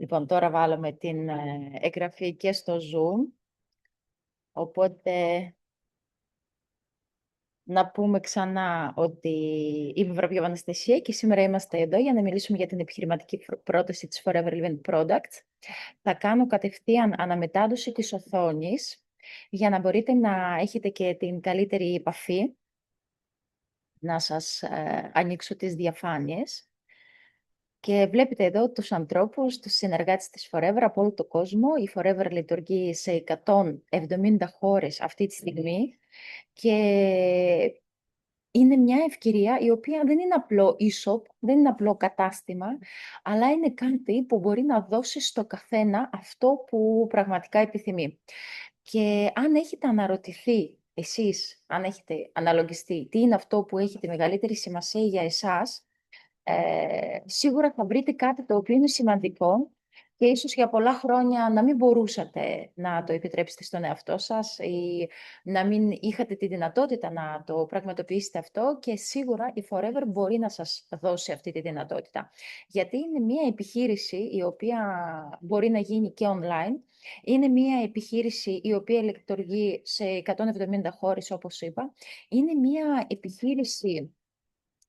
Λοιπόν, τώρα βάλαμε την εγγραφή και στο Zoom, οπότε να πούμε ξανά ότι είμαι η Βραβιώβα Αναστασία και σήμερα είμαστε εδώ για να μιλήσουμε για την επιχειρηματική πρόταση της Forever Living Products. Θα κάνω κατευθείαν αναμετάδοση της οθόνης για να μπορείτε να έχετε και την καλύτερη επαφή, να σας ανοίξω τις διαφάνειες. Και βλέπετε εδώ τους ανθρώπους, τους συνεργάτες της Forever από όλο τον κόσμο. Η Forever λειτουργεί σε 170 χώρες αυτή τη στιγμή και είναι μια ευκαιρία η οποία δεν είναι απλό e-shop, δεν είναι απλό κατάστημα, αλλά είναι κάτι που μπορεί να δώσει στο καθένα αυτό που πραγματικά επιθυμεί. Και αν έχετε αναρωτηθεί εσείς, αν έχετε αναλογιστεί τι είναι αυτό που έχει τη μεγαλύτερη σημασία για εσάς, σίγουρα θα βρείτε κάτι το οποίο είναι σημαντικό και ίσως για πολλά χρόνια να μην μπορούσατε να το επιτρέψετε στον εαυτό σας ή να μην είχατε τη δυνατότητα να το πραγματοποιήσετε αυτό, και σίγουρα η Forever μπορεί να σας δώσει αυτή τη δυνατότητα. Γιατί είναι μια επιχείρηση η οποία μπορεί να γίνει και online. Είναι μια επιχείρηση η οποία λειτουργεί σε 170 χώρες, όπως είπα. Είναι μια επιχείρηση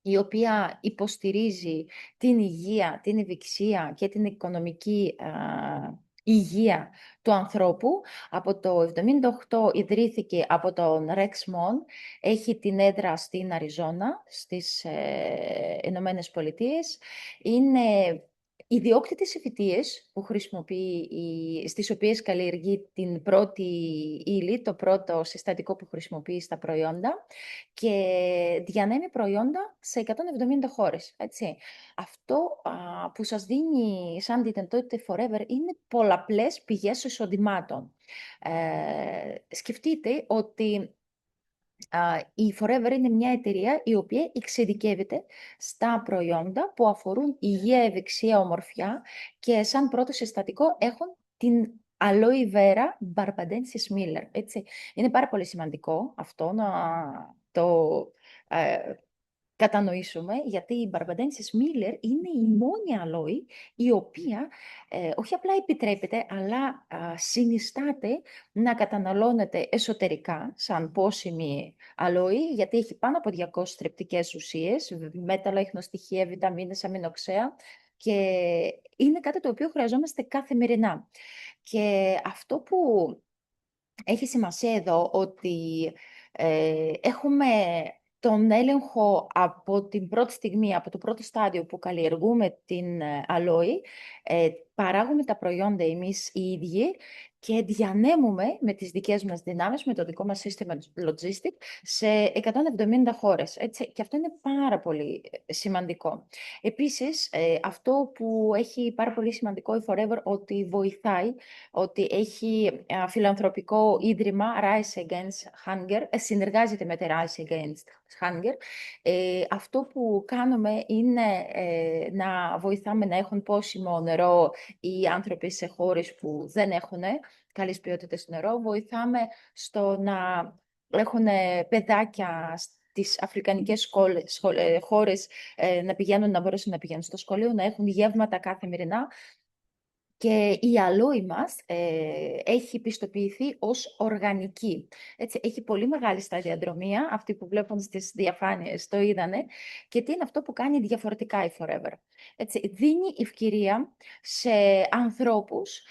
η οποία υποστηρίζει την υγεία, την ευεξία και την οικονομική υγεία του ανθρώπου. Από το 1978 ιδρύθηκε από τον Rex Mon, έχει την έδρα στην Αριζόνα, στις Ηνωμένες Πολιτείες. Είναι ιδιόκτητες φυτίες που χρησιμοποιεί, στις οποίες καλλιεργεί την πρώτη ύλη, το πρώτο συστατικό που χρησιμοποιεί στα προϊόντα, και διανέμει προϊόντα σε 170 χώρες. Έτσι. Αυτό που σας δίνει σαν δυνατότητα Forever είναι πολλαπλές πηγές εισοδημάτων. Σκεφτείτε ότι η Forever είναι μια εταιρεία η οποία εξειδικεύεται στα προϊόντα που αφορούν υγεία, ευεξία, ομορφιά, και σαν πρώτο συστατικό έχουν την Aloe Vera Barbadensis Miller. Έτσι. Είναι πάρα πολύ σημαντικό αυτό να το ε, κατανοήσουμε, γιατί η Barbadensis Miller είναι η μόνη αλόη η οποία όχι απλά επιτρέπεται, αλλά συνιστάται να καταναλώνεται εσωτερικά σαν πόσιμη αλόη, γιατί έχει πάνω από 200 θρεπτικές ουσίες, μέταλλα, ιχνοστοιχεία, βιταμίνες, αμινοξέα, και είναι κάτι το οποίο χρειαζόμαστε καθημερινά. Και αυτό που έχει σημασία εδώ, ότι έχουμε τον έλεγχο από την πρώτη στιγμή, από το πρώτο στάδιο που καλλιεργούμε την αλόη, παράγουμε τα προϊόντα εμείς οι ίδιοι και διανέμουμε με τις δικές μας δυνάμεις, με το δικό μας σύστημα logistic, σε 170 χώρες. Έτσι. Και αυτό είναι πάρα πολύ σημαντικό. Επίσης, αυτό που έχει πάρα πολύ σημαντικό η Forever, ότι βοηθάει, ότι έχει φιλανθρωπικό ίδρυμα Rise Against Hunger, συνεργάζεται με τη Rise Against Hunger. Αυτό που κάνουμε είναι να βοηθάμε να έχουν πόσιμο νερό οι άνθρωποι σε χώρες που δεν έχουν καλής ποιότητας νερό. Βοηθάμε στο να έχουν παιδάκια στις αφρικανικές χώρες να μπορέσουν να πηγαίνουν στο σχολείο, να έχουν γεύματα καθημερινά. Και η αλόη μας έχει πιστοποιηθεί ως οργανική. Έτσι, έχει πολύ μεγάλη σταδιαδρομία, αυτοί που βλέπουν στις διαφάνειες το είδανε, και τι είναι αυτό που κάνει διαφορετικά η Forever. Έτσι, δίνει ευκαιρία σε ανθρώπους,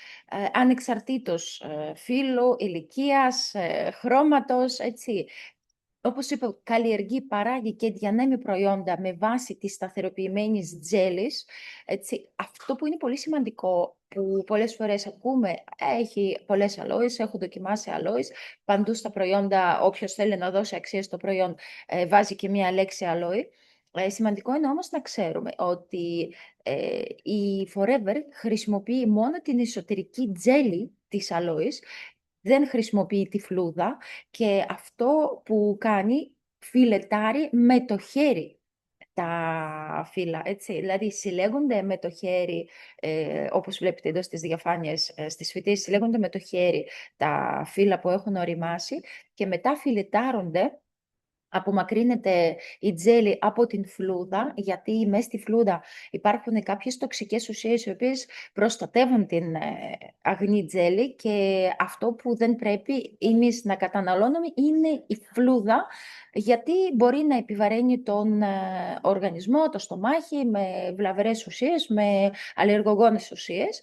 ανεξαρτήτως φύλου, ηλικίας, χρώματος, έτσι. Όπως είπα, καλλιεργεί, παράγει και διανέμει προϊόντα με βάση της σταθεροποιημένης τζέλης. Έτσι, αυτό που είναι πολύ σημαντικό, που πολλές φορές ακούμε, έχει πολλές αλόες, έχω δοκιμάσει αλόες, παντού στα προϊόντα, όποιος θέλει να δώσει αξία στο προϊόν, βάζει και μία λέξη αλόη. Σημαντικό είναι όμως να ξέρουμε ότι η Forever χρησιμοποιεί μόνο την εσωτερική τζέλη της αλόης, δεν χρησιμοποιεί τη φλούδα, και αυτό που κάνει, φιλετάρει με το χέρι τα φύλλα, έτσι. Δηλαδή συλλέγονται με το χέρι, όπως βλέπετε εδώ στις διαφάνειες, στις φυτίες, συλλέγονται με το χέρι τα φύλλα που έχουν οριμάσει και μετά φιλετάρονται Απομακρύνεται η τζέλη από την φλούδα, γιατί μέσα στη φλούδα υπάρχουν κάποιες τοξικές ουσίες οι οποίες προστατεύουν την αγνή τζέλη, και αυτό που δεν πρέπει εμείς να καταναλώνουμε είναι η φλούδα, γιατί μπορεί να επιβαρύνει τον οργανισμό, το στομάχι, με βλαβερές ουσίες, με αλλεργογόνες ουσίες.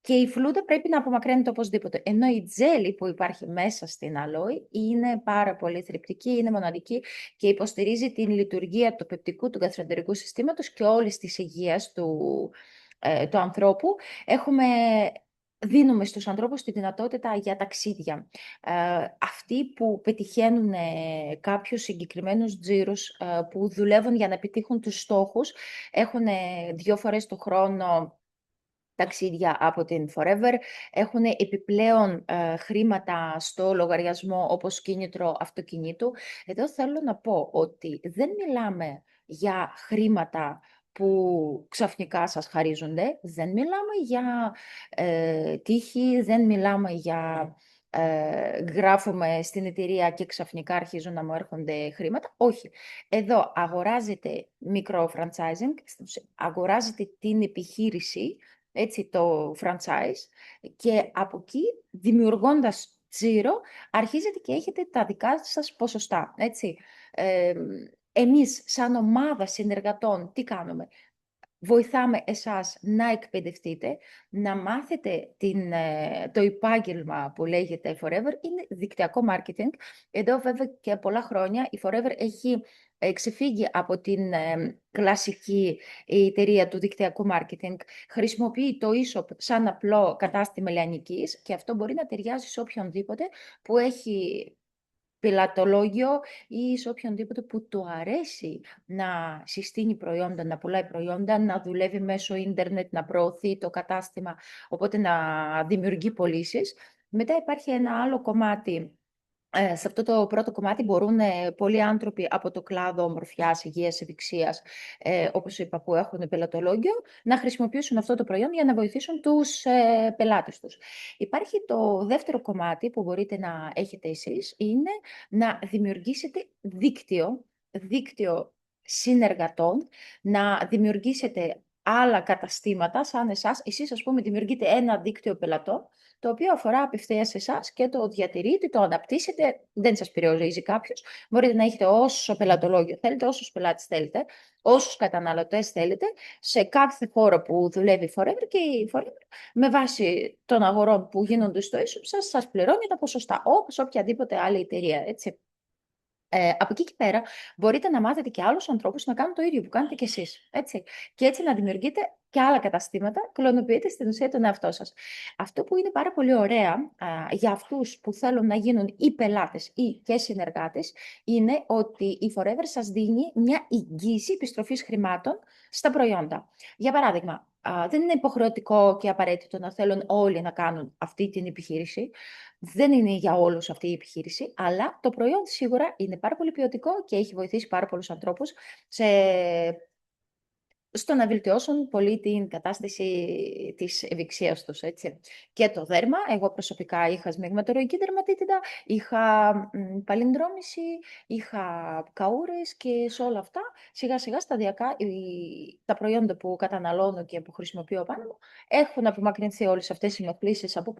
Και η φλούδα πρέπει να απομακρύνεται οπωσδήποτε. Ενώ η τζέλη που υπάρχει μέσα στην αλόη είναι πάρα πολύ θρεπτική, είναι μοναδική και υποστηρίζει την λειτουργία του πεπτικού, του γαστροεντερικού συστήματος και όλης της υγείας του ανθρώπου. Δίνουμε στους ανθρώπους τη δυνατότητα για ταξίδια. Αυτοί που πετυχαίνουν κάποιους συγκεκριμένους τζίρους, που δουλεύουν για να επιτύχουν τους στόχους, έχουν 2 φορές το χρόνο ταξίδια από την Forever, έχουν επιπλέον χρήματα στο λογαριασμό όπως κίνητρο αυτοκινήτου. Εδώ θέλω να πω ότι δεν μιλάμε για χρήματα που ξαφνικά σας χαρίζονται, δεν μιλάμε για τύχη, δεν μιλάμε για γράφουμε στην εταιρεία και ξαφνικά αρχίζουν να μου έρχονται χρήματα. Όχι. Εδώ αγοράζετε μικρό franchising, αγοράζετε την επιχείρηση, έτσι, το franchise, και από εκεί, δημιουργώντας τζίρο, αρχίζετε και έχετε τα δικά σας ποσοστά, έτσι. Εμείς, σαν ομάδα συνεργατών, τι κάνουμε? Βοηθάμε εσάς να εκπαιδευτείτε, να μάθετε το επάγγελμα που λέγεται Forever, είναι δικτυακό marketing. Εδώ βέβαια και πολλά χρόνια η Forever έχει ξεφύγει από την κλασική εταιρεία του δικτυακού marketing. Χρησιμοποιεί το e-shop σαν απλό κατάστημα λιανικής και αυτό μπορεί να ταιριάζει σε οποιονδήποτε που έχει πελατολόγιο ή σε οποιονδήποτε που του αρέσει να συστήνει προϊόντα, να πουλάει προϊόντα, να δουλεύει μέσω ίντερνετ, να προωθεί το κατάστημα, οπότε να δημιουργεί πωλήσεις. Μετά υπάρχει ένα άλλο κομμάτι. Σε αυτό το πρώτο κομμάτι μπορούν πολλοί άνθρωποι από το κλάδο ομορφιάς, υγείας, ευεξίας, όπως είπα, που έχουν πελατολόγιο, να χρησιμοποιήσουν αυτό το προϊόν για να βοηθήσουν τους πελάτες τους. Υπάρχει το δεύτερο κομμάτι που μπορείτε να έχετε εσείς, είναι να δημιουργήσετε δίκτυο συνεργατών, να δημιουργήσετε άλλα καταστήματα σαν εσάς. Εσείς, ας πούμε, δημιουργείτε ένα δίκτυο πελατών, το οποίο αφορά απευθείας εσάς και το διατηρείτε, το αναπτύσσετε, δεν σας περιορίζει κάποιος. Μπορείτε να έχετε όσο πελατολόγιο θέλετε, όσους πελάτες θέλετε, όσους καταναλωτές θέλετε, σε κάθε χώρο που δουλεύει η Forever, και η Forever με βάση των αγορών που γίνονται στο e-shop σας πληρώνει τα ποσοστά, όπως οποιαδήποτε άλλη εταιρεία, έτσι. Από εκεί και πέρα μπορείτε να μάθετε και άλλους ανθρώπους να κάνουν το ίδιο που κάνετε κι εσείς, έτσι. Και έτσι να δημιουργείτε και άλλα καταστήματα, κλωνοποιείτε στην ουσία τον εαυτό σας. Αυτό που είναι πάρα πολύ ωραία για αυτούς που θέλουν να γίνουν ή πελάτες ή και συνεργάτες, είναι ότι η Forever σας δίνει μια εγγύηση επιστροφής χρημάτων στα προϊόντα. Για παράδειγμα, δεν είναι υποχρεωτικό και απαραίτητο να θέλουν όλοι να κάνουν αυτή την επιχείρηση. Δεν είναι για όλους αυτή η επιχείρηση, αλλά το προϊόν σίγουρα είναι πάρα πολύ ποιοτικό και έχει βοηθήσει πάρα πολλούς ανθρώπους στο να βελτιώσουν πολύ την κατάσταση της ευεξίας τους, έτσι. Και το δέρμα, εγώ προσωπικά είχα σμιγματοροϊκή δερματίτιδα, είχα παλινδρόμηση, είχα καούρες, και σε όλα αυτά, σιγά σιγά σταδιακά, τα προϊόντα που καταναλώνω και που χρησιμοποιώ πάνω μου έχουν απομακρυνθεί όλες αυτές οι ενοχλήσεις από,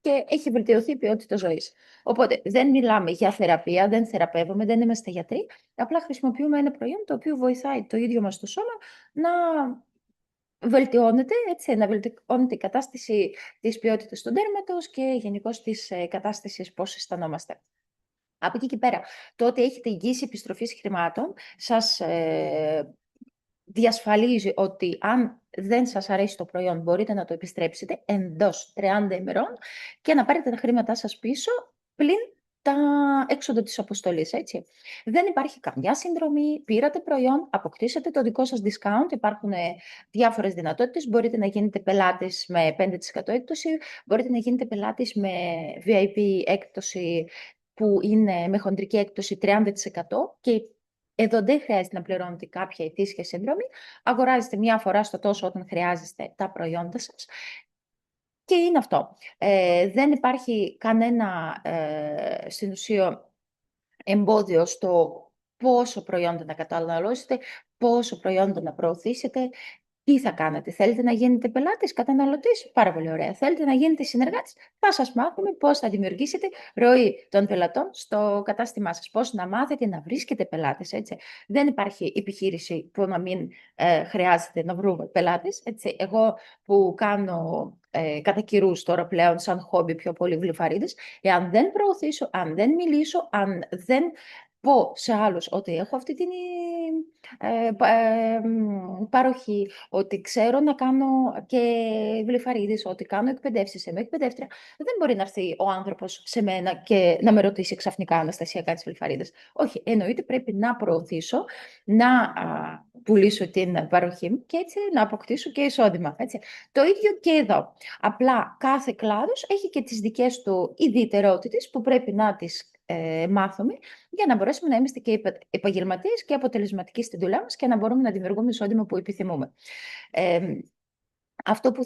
και έχει βελτιωθεί η ποιότητα ζωής. Οπότε δεν μιλάμε για θεραπεία, δεν θεραπεύουμε, δεν είμαστε γιατροί, απλά χρησιμοποιούμε ένα προϊόν το οποίο βοηθάει το ίδιο μας το σώμα να βελτιώνεται, έτσι, να βελτιώνεται η κατάσταση της ποιότητας του δέρματος και γενικώς της κατάστασης πώς αισθανόμαστε. Από εκεί και πέρα, το ότι έχετε εγγύηση επιστροφής χρημάτων σας διασφαλίζει ότι αν δεν σας αρέσει το προϊόν, μπορείτε να το επιστρέψετε εντός 30 ημερών και να πάρετε τα χρήματά σας πίσω, πλην τα έξοδα της αποστολής, έτσι. Δεν υπάρχει καμιά συνδρομή, πήρατε προϊόν, αποκτήσατε το δικό σας discount, υπάρχουν διάφορες δυνατότητες, μπορείτε να γίνετε πελάτης με 5% έκπτωση, μπορείτε να γίνετε πελάτης με VIP έκπτωση, που είναι με χοντρική έκπτωση 30%, και εδώ δεν χρειάζεται να πληρώνετε κάποια ετήσια σύνδρομη. Αγοράζετε μία φορά στο τόσο όταν χρειάζεστε τα προϊόντα σας. Και είναι αυτό. Δεν υπάρχει κανένα στην ουσία εμπόδιο στο πόσο προϊόντα να καταναλώσετε, πόσο προϊόντα να προωθήσετε. Τι θα κάνετε, θέλετε να γίνετε πελάτης, καταναλωτής, πάρα πολύ ωραία. Θέλετε να γίνετε συνεργάτης, θα σας μάθουμε πώς θα δημιουργήσετε ροή των πελατών στο κατάστημά σας. Πώς να μάθετε να βρίσκετε πελάτες, έτσι. Δεν υπάρχει επιχείρηση που να μην χρειάζεται να βρούμε πελάτες, έτσι. Εγώ που κάνω κατά καιρούς τώρα πλέον σαν χόμπι πιο πολύ βλυφαρίδες, εάν δεν προωθήσω, αν δεν μιλήσω, αν δεν πω σε άλλους ότι έχω αυτή την παροχή, ότι ξέρω να κάνω και βλυφαρίδες, ότι κάνω εκπαιδεύσεις, είμαι εκπαιδεύτρια, δεν μπορεί να έρθει ο άνθρωπος σε μένα και να με ρωτήσει ξαφνικά, Αναστασία, κάνεις βλυφαρίδες. Όχι, εννοείται πρέπει να προωθήσω, να πουλήσω την παροχή μου και έτσι να αποκτήσω και εισόδημα. Έτσι. Το ίδιο και εδώ. Απλά κάθε κλάδος έχει και τις δικές του ιδιαιτερότητες που πρέπει να τις μάθουμε για να μπορέσουμε να είμαστε και επαγγελματίες και αποτελεσματικοί στην δουλειά μας και να μπορούμε να δημιουργούμε εισόδημα που επιθυμούμε. Αυτό που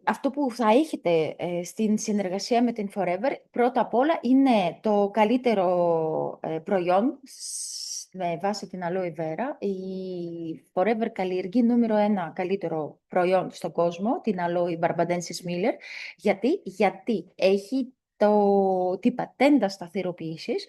αυτό που θα έχετε στην συνεργασία με την Forever, πρώτα απ' όλα είναι το καλύτερο προϊόν με βάση την Aloe Vera. Η Forever καλλιεργεί νούμερο 1 καλύτερο προϊόν στον κόσμο, την Aloe Barbadensis Miller. Γιατί έχει την πατέντα σταθεροποίησης,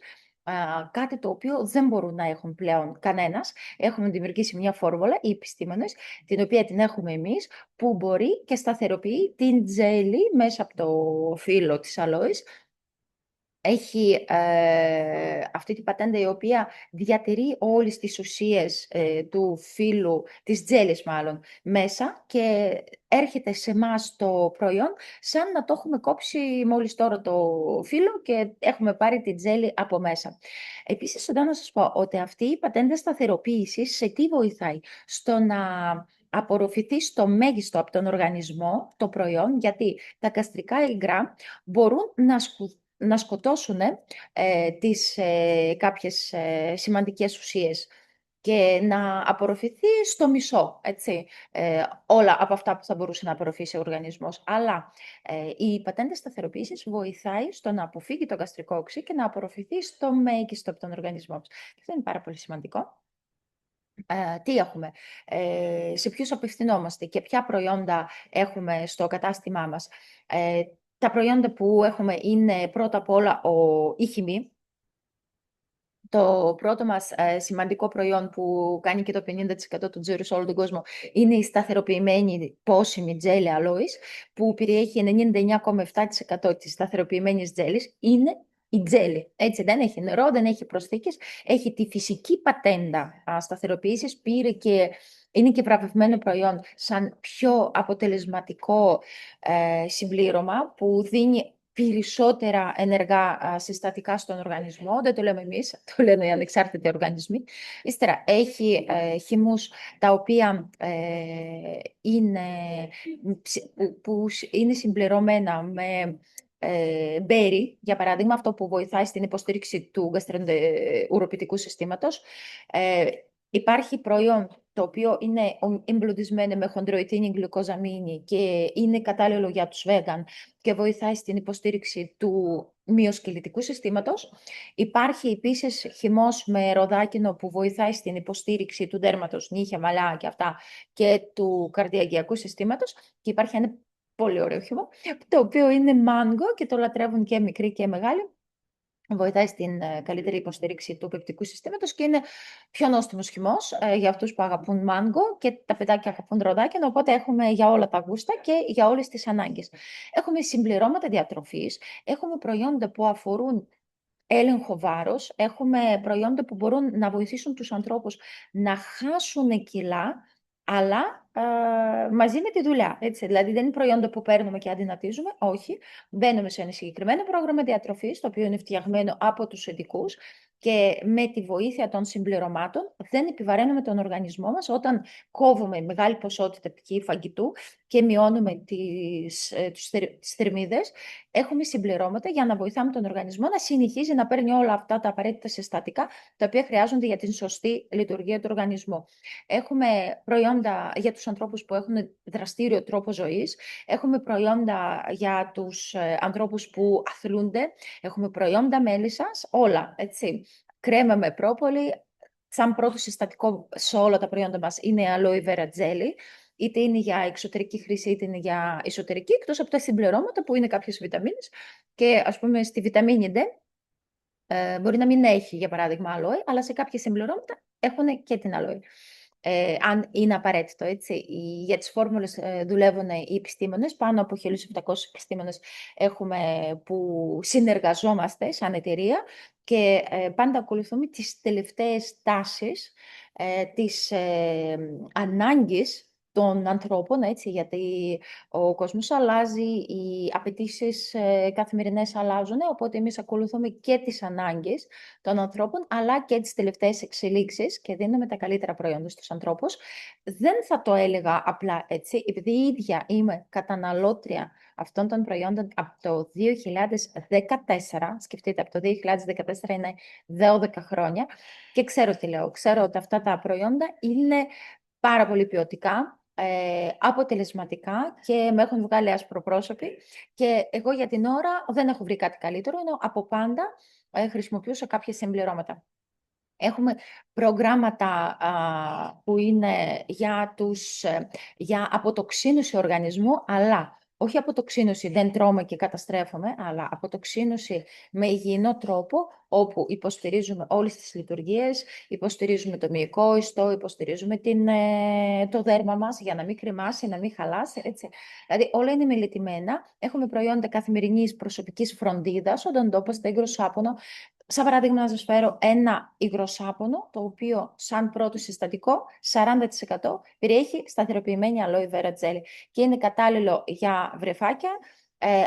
κάτι το οποίο δεν μπορούν να έχουν πλέον κανένας. Έχουμε δημιουργήσει μια φόρμουλα, οι επιστήμονες, την οποία την έχουμε εμείς, που μπορεί και σταθεροποιεί την τζέλη μέσα από το φύλλο της αλόης. Έχει αυτή την πατέντα η οποία διατηρεί όλες τις ουσίες του φύλλου, της τζέλης μάλλον, μέσα και έρχεται σε εμάς το προϊόν σαν να το έχουμε κόψει μόλις τώρα το φύλλο και έχουμε πάρει την τζέλη από μέσα. Επίσης, εδώ να σας πω ότι αυτή η πατέντα σταθεροποίησης σε τι βοηθάει? Στο να απορροφηθεί στο μέγιστο από τον οργανισμό το προϊόν, γιατί τα γαστρικά υγρά μπορούν να σκοτώσουν τις κάποιες σημαντικές ουσίες και να απορροφηθεί στο μισό, έτσι, όλα από αυτά που θα μπορούσε να απορροφήσει ο οργανισμός. Αλλά η πατέντα σταθεροποίησης βοηθάει στο να αποφύγει το γαστρικό οξύ και να απορροφηθεί στο μέγιστο από τον οργανισμό μας. Αυτό είναι πάρα πολύ σημαντικό. Τι έχουμε, σε ποιους απευθυνόμαστε και ποια προϊόντα έχουμε στο κατάστημά μας. Τα προϊόντα που έχουμε είναι πρώτα απ' όλα η χυμή. Το πρώτο μας σημαντικό προϊόν που κάνει και το 50% του τζίρου σε όλο τον κόσμο είναι η σταθεροποιημένη πόσιμη τζέλη αλόης, που περιέχει 99,7% της σταθεροποιημένης τζέλης. Είναι η τζέλη. Έτσι, δεν έχει νερό, δεν έχει προσθήκες. Έχει τη φυσική πατέντα σταθεροποίησης, είναι και βραβευμένο προϊόν σαν πιο αποτελεσματικό συμπλήρωμα που δίνει περισσότερα ενεργά συστατικά στον οργανισμό. Δεν το λέμε εμείς, το λένε οι ανεξάρτητοι οργανισμοί. Ύστερα έχει χυμούς τα οποία που είναι συμπληρωμένα με μπέρι, για παράδειγμα, αυτό που βοηθάει στην υποστήριξη του γαστροεντεροποιητικού συστήματος. Υπάρχει προϊόν το οποίο είναι εμπλουτισμένο με χονδροϊτίνη γλυκοζαμίνη και είναι κατάλληλο για τους vegan και βοηθάει στην υποστήριξη του μυοσκελετικού συστήματος. Υπάρχει επίσης χυμός με ροδάκινο που βοηθάει στην υποστήριξη του δέρματος, νύχια, μαλλιά και αυτά και του καρδιαγγειακού συστήματος. Και υπάρχει ένα πολύ ωραίο χυμό, το οποίο είναι μάγκο και το λατρεύουν και μικροί και μεγάλοι. Βοηθάει στην καλύτερη υποστήριξη του πεπτικού συστήματος και είναι πιο νόστιμος χυμός για αυτούς που αγαπούν μάγκο και τα παιδάκια αγαπούν ροδάκια, οπότε έχουμε για όλα τα γούστα και για όλες τις ανάγκες. Έχουμε συμπληρώματα διατροφής, έχουμε προϊόντα που αφορούν έλεγχο βάρος, έχουμε προϊόντα που μπορούν να βοηθήσουν τους ανθρώπους να χάσουν κιλά, αλλά μαζί με τη δουλειά. Έτσι. Δηλαδή δεν είναι προϊόντα που παίρνουμε και αδυνατίζουμε, όχι. Μπαίνουμε σε ένα συγκεκριμένο πρόγραμμα διατροφής, το οποίο είναι φτιαγμένο από τους ειδικούς και με τη βοήθεια των συμπληρωμάτων δεν επιβαραίνουμε τον οργανισμό μας όταν κόβουμε μεγάλη ποσότητα φαγητού και μειώνουμε τις θερμίδες. Έχουμε συμπληρώματα για να βοηθάμε τον οργανισμό να συνεχίζει να παίρνει όλα αυτά τα απαραίτητα συστατικά τα οποία χρειάζονται για την σωστή λειτουργία του οργανισμού. Έχουμε προϊόντα για τους ανθρώπους που έχουν δραστήριο τρόπο ζωής. Έχουμε προϊόντα για τους ανθρώπους που αθλούνται. Έχουμε προϊόντα μέλισσας, όλα, έτσι. Κρέμα με πρόπολη. Σαν πρώτο συστατικό σε όλα τα προϊόντα μας είναι aloe vera jelly. Είτε είναι για εξωτερική χρήση, είτε είναι για εσωτερική, εκτός από τα συμπληρώματα που είναι κάποιες βιταμίνες. Και ας πούμε στη βιταμίνη D, μπορεί να μην έχει, για παράδειγμα, aloe, αλλά σε κάποια συμπληρώματα έχουν και την aloe. Αν είναι απαραίτητο, έτσι. Για τις φόρμουλες δουλεύουν οι επιστήμονες, πάνω από 1.700 επιστήμονες έχουμε που συνεργαζόμαστε σαν εταιρεία και πάντα ακολουθούμε τις τελευταίες τάσεις της ανάγκης των ανθρώπων, έτσι, γιατί ο κόσμος αλλάζει, οι απαιτήσεις καθημερινές αλλάζουν, οπότε εμείς ακολουθούμε και τις ανάγκες των ανθρώπων, αλλά και τις τελευταίες εξελίξεις και δίνουμε τα καλύτερα προϊόντα στους ανθρώπους. Δεν θα το έλεγα απλά έτσι, επειδή η ίδια είμαι καταναλώτρια αυτών των προϊόντων από το 2014, σκεφτείτε, από το 2014 είναι 12 χρόνια και ξέρω τι λέω, ξέρω ότι αυτά τα προϊόντα είναι πάρα πολύ ποιοτικά, αποτελεσματικά και με έχουν βγάλει ασπροπρόσωποι και εγώ για την ώρα δεν έχω βρει κάτι καλύτερο, ενώ από πάντα χρησιμοποιούσα κάποια συμπληρώματα. Έχουμε προγράμματα που είναι για αποτοξίνωση οργανισμού, αλλά όχι αποτοξίνωση, δεν τρώμε και καταστρέφουμε, αλλά αποτοξίνωση με υγιεινό τρόπο, όπου υποστηρίζουμε όλες τις λειτουργίες, υποστηρίζουμε το μυϊκό ιστό, υποστηρίζουμε το δέρμα μας για να μην κρεμάσει, να μην χαλάσει, έτσι. Δηλαδή όλα είναι μελετημένα. Έχουμε προϊόντα καθημερινής προσωπικής φροντίδας, οντοντόπας, ύγροσάπονο. Σαν παράδειγμα, να σας φέρω ένα υγροσάπονο, το οποίο σαν πρώτο συστατικό 40% περιέχει σταθεροποιημένη aloe vera gel και είναι κατάλληλο για βρεφάκια.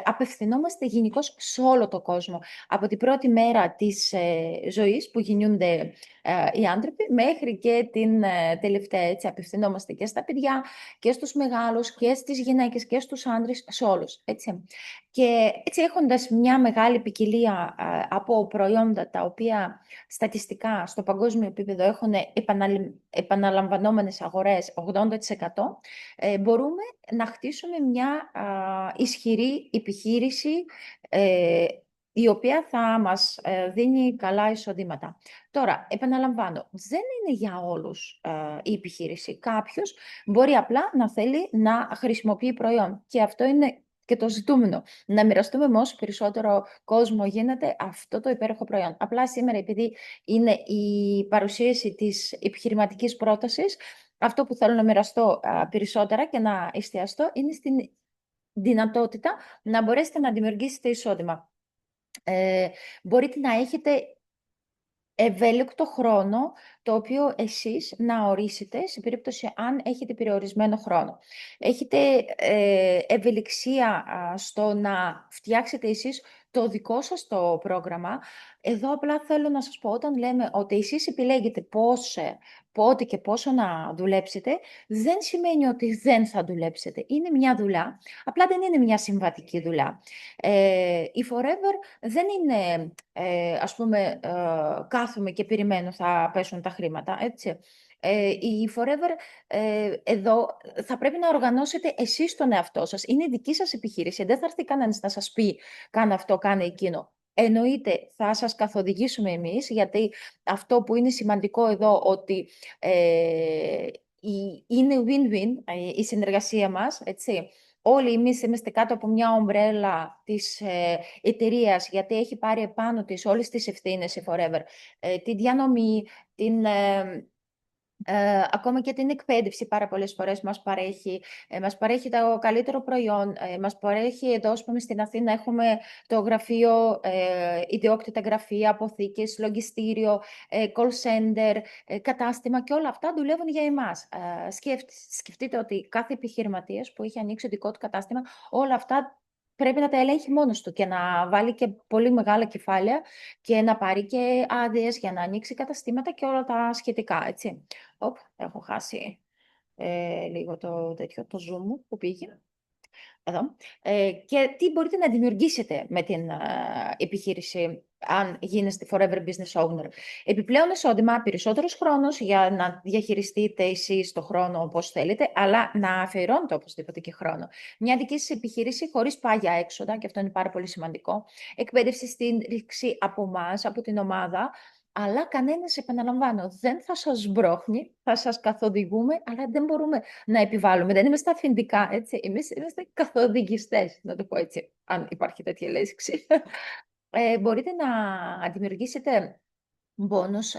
Απευθυνόμαστε γενικώς σε όλο τον κόσμο. Από την πρώτη μέρα της ζωής που γεννιούνται οι άνθρωποι μέχρι και την τελευταία, έτσι. Απευθυνόμαστε και στα παιδιά και στους μεγάλους και στις γυναίκες και στους άντρες, σε όλους, έτσι. Και έτσι έχοντας μια μεγάλη ποικιλία από προϊόντα τα οποία στατιστικά στο παγκόσμιο επίπεδο έχουν επαναλαμβανόμενες αγορές 80%, μπορούμε να χτίσουμε μια ισχυρή επιχείρηση η οποία θα μας δίνει καλά εισοδήματα. Τώρα, επαναλαμβάνω, δεν είναι για όλους η επιχείρηση. Κάποιος μπορεί απλά να θέλει να χρησιμοποιεί προϊόν και αυτό είναι και το ζητούμενο. Να μοιραστούμε με όσο περισσότερο κόσμο γίνεται αυτό το υπέροχο προϊόν. Απλά σήμερα, επειδή είναι η παρουσίαση της επιχειρηματικής πρότασης, αυτό που θέλω να μοιραστώ περισσότερα και να εστιαστώ είναι στην δυνατότητα να μπορέσετε να δημιουργήσετε εισόδημα. Μπορείτε να έχετε ευέλικτο χρόνο, το οποίο εσείς να ορίσετε σε περίπτωση αν έχετε περιορισμένο χρόνο. Έχετε ευελιξία στο να φτιάξετε εσείς το δικό σας το πρόγραμμα. Εδώ απλά θέλω να σας πω, όταν λέμε ότι εσείς επιλέγετε πότε και πόσο να δουλέψετε, δεν σημαίνει ότι δεν θα δουλέψετε. Είναι μια δουλειά, απλά δεν είναι μια συμβατική δουλειά. Η Forever δεν είναι, ας πούμε, κάθομαι και περιμένω θα πέσουν τα χρήματα, έτσι. Η Forever εδώ θα πρέπει να οργανώσετε εσείς τον εαυτό σας. Είναι δική σας επιχείρηση. Δεν θα έρθει κανένας να σας πει κάνε αυτό, κάνε εκείνο. Εννοείται θα σας καθοδηγήσουμε εμείς, γιατί αυτό που είναι σημαντικό εδώ ότι είναι win-win η συνεργασία μας, έτσι. Όλοι εμείς είμαστε κάτω από μια ομπρέλα της εταιρείας, γιατί έχει πάρει επάνω της όλες τις ευθύνες η Forever, τη διανομή, ακόμα και την εκπαίδευση πάρα πολλές φορές μας παρέχει το καλύτερο προϊόν, μας παρέχει εδώ, ας πούμε, στην Αθήνα έχουμε το γραφείο, ιδιόκτητα γραφεία, αποθήκες, λογιστήριο, call center, κατάστημα και όλα αυτά δουλεύουν για εμάς. Σκεφτείτε ότι κάθε επιχειρηματίας που έχει ανοίξει δικό του κατάστημα, όλα αυτά πρέπει να τα ελέγχει μόνος του και να βάλει και πολύ μεγάλα κεφάλαια και να πάρει και άδειες για να ανοίξει καταστήματα και όλα τα σχετικά, έτσι. Έχω χάσει λίγο το τέτοιο, το zoom μου που πήγε. Εδώ. Και τι μπορείτε να δημιουργήσετε με την επιχείρηση αν γίνεστε forever business owner. Επιπλέον εισόδημα, περισσότερος χρόνος για να διαχειριστείτε εσείς το χρόνο όπως θέλετε, αλλά να αφιερώνετε οπωσδήποτε και χρόνο. Μια δική σας επιχείρηση χωρίς πάγια έξοδα, και αυτό είναι πάρα πολύ σημαντικό. Εκπαίδευση στήριξη από εμάς, από την ομάδα, αλλά κανένας, επαναλαμβάνω, δεν θα σας μπρόχνει, θα σας καθοδηγούμε, αλλά δεν μπορούμε να επιβάλλουμε. Δεν είμαστε αφεντικά, έτσι. Εμείς είμαστε καθοδηγιστές, να το πω έτσι, αν υπάρχει τέτοια λέξη. Μπορείτε να δημιουργήσετε μπόνους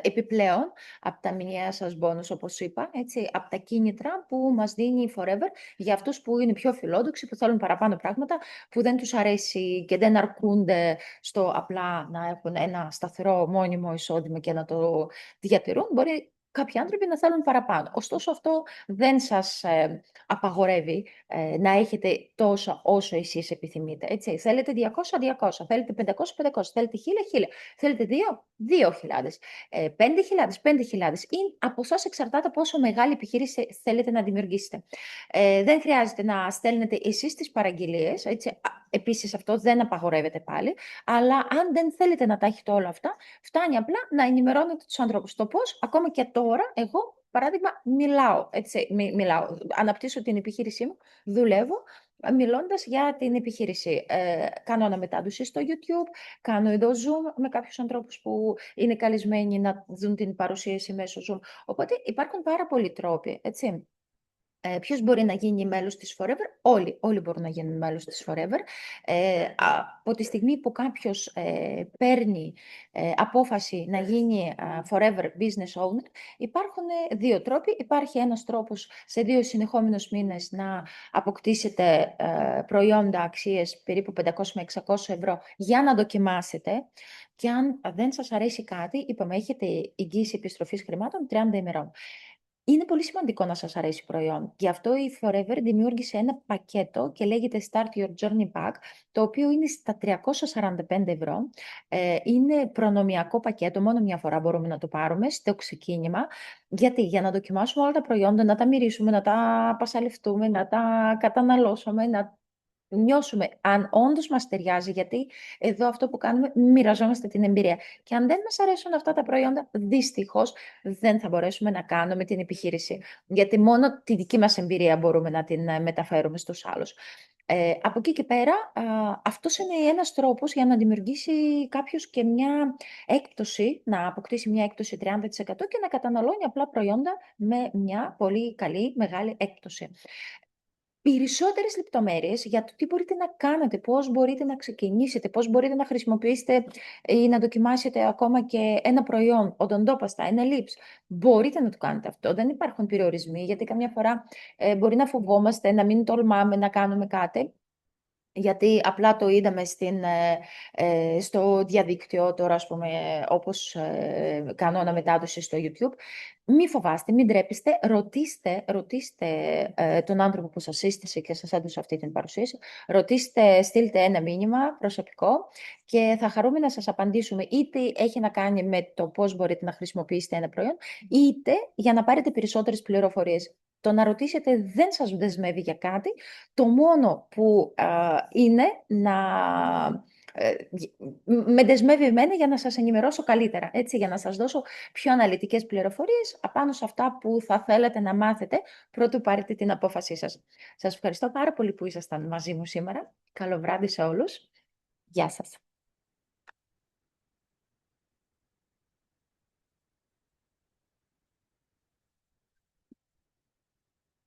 επιπλέον από τα μηνιαία σας μπόνους, όπως είπα, έτσι, από τα κίνητρα που μας δίνει η Forever για αυτούς που είναι πιο φιλόδοξοι, που θέλουν παραπάνω πράγματα, που δεν τους αρέσει και δεν αρκούνται στο απλά να έχουν ένα σταθερό μόνιμο εισόδημα και να το διατηρούν. Μπορεί κάποιοι άνθρωποι να θέλουν παραπάνω. Ωστόσο, αυτό δεν σας απαγορεύει να έχετε τόσα όσο εσείς επιθυμείτε. Έτσι. Θέλετε 200, θέλετε 500, θέλετε 1000. Θέλετε 2.000, 5.000, 5.000. Ή από εσάς εξαρτάται πόσο μεγάλη επιχείρηση θέλετε να δημιουργήσετε. Δεν χρειάζεται να στέλνετε εσείς τις παραγγελίες, έτσι. Επίσης αυτό δεν απαγορεύεται πάλι, αλλά αν δεν θέλετε να τα έχετε όλα αυτά, φτάνει απλά να ενημερώνετε τους ανθρώπους. Το πώς, ακόμα και τώρα, εγώ, παράδειγμα, μιλάω, αναπτύσσω την επιχείρησή μου, δουλεύω, μιλώντας για την επιχείρηση. Κάνω αναμετάδοση στο YouTube, κάνω εδώ Zoom με κάποιους ανθρώπους που είναι καλεσμένοι να δουν την παρουσίαση μέσω Zoom. Οπότε υπάρχουν πάρα πολλοί τρόποι, έτσι. Ποιος μπορεί να γίνει μέλος της Forever? Όλοι μπορούν να γίνουν μέλος της Forever. Από τη στιγμή που κάποιος παίρνει απόφαση να γίνει Forever Business Owner, υπάρχουν δύο τρόποι. Υπάρχει ένας τρόπος σε 2 συνεχόμενους μήνες να αποκτήσετε προϊόντα αξίες περίπου 500 με 600 ευρώ για να δοκιμάσετε. Και αν δεν σας αρέσει κάτι, είπαμε, έχετε εγγύηση επιστροφής χρημάτων 30 ημερών. Είναι πολύ σημαντικό να σας αρέσει προϊόν. Γι' αυτό η Forever δημιούργησε ένα πακέτο και λέγεται Start Your Journey Pack, το οποίο είναι στα 345 ευρώ. Είναι προνομιακό πακέτο, μόνο μια φορά μπορούμε να το πάρουμε στο ξεκίνημα. Γιατί? Για να δοκιμάσουμε όλα τα προϊόντα, να τα μυρίσουμε, να τα πασαλευτούμε, να τα καταναλώσουμε, να νιώσουμε αν όντως μας ταιριάζει, γιατί εδώ αυτό που κάνουμε, μοιραζόμαστε την εμπειρία. Και αν δεν μας αρέσουν αυτά τα προϊόντα, δυστυχώς δεν θα μπορέσουμε να κάνουμε την επιχείρηση. Γιατί μόνο τη δική μας εμπειρία μπορούμε να την μεταφέρουμε στους άλλους. Από εκεί και πέρα, αυτός είναι ένας τρόπος για να δημιουργήσει κάποιος και μια έκπτωση, να αποκτήσει μια έκπτωση 30% και να καταναλώνει απλά προϊόντα με μια πολύ καλή, μεγάλη έκπτωση. Περισσότερες λεπτομέρειες για το τι μπορείτε να κάνετε, πώς μπορείτε να ξεκινήσετε, πώς μπορείτε να χρησιμοποιήσετε ή να δοκιμάσετε ακόμα και ένα προϊόν, οντοντόπαστα, ένα lips. Μπορείτε να το κάνετε αυτό, δεν υπάρχουν περιορισμοί, γιατί καμιά φορά μπορεί να φοβόμαστε, να μην τολμάμε να κάνουμε κάτι. Γιατί απλά το είδαμε στο διαδίκτυο τώρα, ας πούμε, όπως κάνω αναμετάδοση στο YouTube. Μη φοβάστε, μην τρέπεστε, ρωτήστε τον άνθρωπο που σας σύστησε και σας έδωσε αυτή την παρουσίαση. Ρωτήστε, στείλτε ένα μήνυμα προσωπικό και θα χαρούμε να σας απαντήσουμε. Είτε έχει να κάνει με το πώς μπορείτε να χρησιμοποιήσετε ένα προϊόν, είτε για να πάρετε περισσότερες πληροφορίες. Το να ρωτήσετε δεν σας δεσμεύει για κάτι. Το μόνο που είναι να με δεσμεύει εμένα για να σας ενημερώσω καλύτερα, έτσι, για να σας δώσω πιο αναλυτικές πληροφορίες απάνω σε αυτά που θα θέλετε να μάθετε πρωτού πάρετε την απόφασή σας. Σας ευχαριστώ πάρα πολύ που ήσασταν μαζί μου σήμερα. Καλό βράδυ σε όλους. Γεια σας.